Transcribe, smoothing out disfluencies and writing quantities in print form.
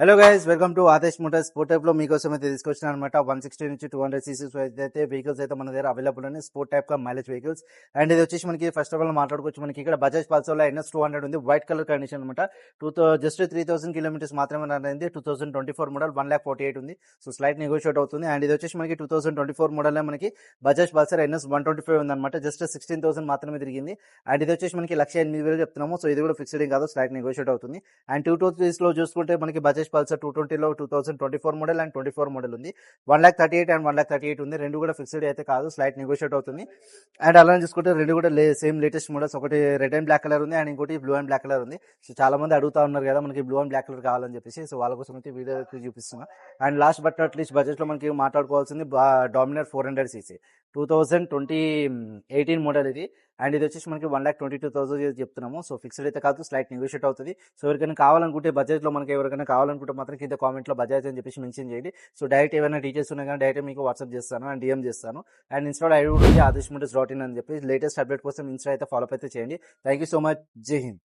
Hello guys, welcome to Adesh Motors. Sport type లో మీకోసం అయితే తీసుకొచ్చిన అనమాట. 160 నుంచి 200 సీసీస్ అయితే వెహికల్స్ అయితే మన దగ్గర అవైలబుల్ ఉన్నాయి. స్పోర్ట్ టైప్ గా మైలేజ్ వెహికల్స్. అండ్ ఇది వచ్చేసి మనకి ఫస్ట్ ఆఫ్ ఆల్ మాట్లాడుకోవచ్చు. మనకి ఇక్కడ బజాజ్ పల్సర్ లో NS 200 ఉంది, వైట్ కలర్ కండిషన్ అనమాట. జస్ట్ 3000 కిలోమీటర్స్ మాత్రమే రన్ అయింది. 2024 మోడల్ 1,48,000 ఉంది. సో స్లైట్ నెగోషియేట్ అవుతుంది. అండ్ ఇది వచ్చేసి మనకి 2024 మోడల్ మనకి బజాజ్ పల్సర్ NS 125 ఉంది అనమాట. జస్ట్ 16,000 మాత్రమే తిరిగింది. అండ్ ఇది వచ్చేసి మనకి 1,08,000 చెప్తున్నాము. సో ఇది కూడా ఫిక్స్డ్ కాదు, స్లైట్ నెగోషియేట్ అవుతుంది. అండ్ 223 లో చూసుకుంటే మనకి బజాజ్ పల్సర్ 220 లో 2024 మోడల్ అండ్ 24 మోడల్ ఉంది. 1,38,000 అండ్ 1,38,000 ఉంది. రెండు కూడా ఫిక్స్డ్ అయితే కాదు, స్లైట్ నెగోషియేట్ అవుతుంది. అండ్ అలానే చూసుకుంటే రెండు కూడా సేమ్ లేటెస్ట్ మోడల్స్. ఒకటి రెడ్ అండ్ బ్లాక్ కలర్ ఉంది అండ్ ఇంకోటి బ్లూ అండ్ బ్లాక్ కలర్ ఉంది. సో చాలా మంది అడుగుతా ఉన్నారు కదా మనకి బ్లూ అండ్ బ్లాక్ కలర్ కావాలని చెప్పేసి. సో వాళ్ళ కోసం అయితే వీడియో చూపిస్తున్నా. And last but not least budget లో మనకి మాట్లాడుకోవాల్సింది డామినర్ 400 cc 2018 మోడల్ ఇది. అండ్ ఇది వచ్చేసి మనకి 1,22,000 చెప్తున్నాము. సో ఫిక్స్డ్ అయితే కాదు, స్లైట్ నెగోషియేట్ అవుతుంది. సో ఎవరికైనా కావాలనుకుంటే బడ్జెట్ లో మనకి ఎవరికైనా కావాలనుకుంటే మాత్రం కింద కామెంట్ లో బజాజ్ అని చెప్పేసి మెన్షన్ చేయండి. సో డైరెక్ట్ ఏమైనా డీటెయిల్స్ ఉన్నాయి కానీ డైరెక్ట్ మీకు వాట్సాప్ చేస్తాను అండ్ DM చేస్తాను. అండ్ ఇన్స్టాల్ ఐడి కూడా ఆదేశ్ మోటార్స్ .in అని చెప్పి లేటెస్ట్ అప్డేట్ కోసం ఇన్స్టా అయితే ఫాలో అయితే చేయండి. Thank you so much. జై హింద్.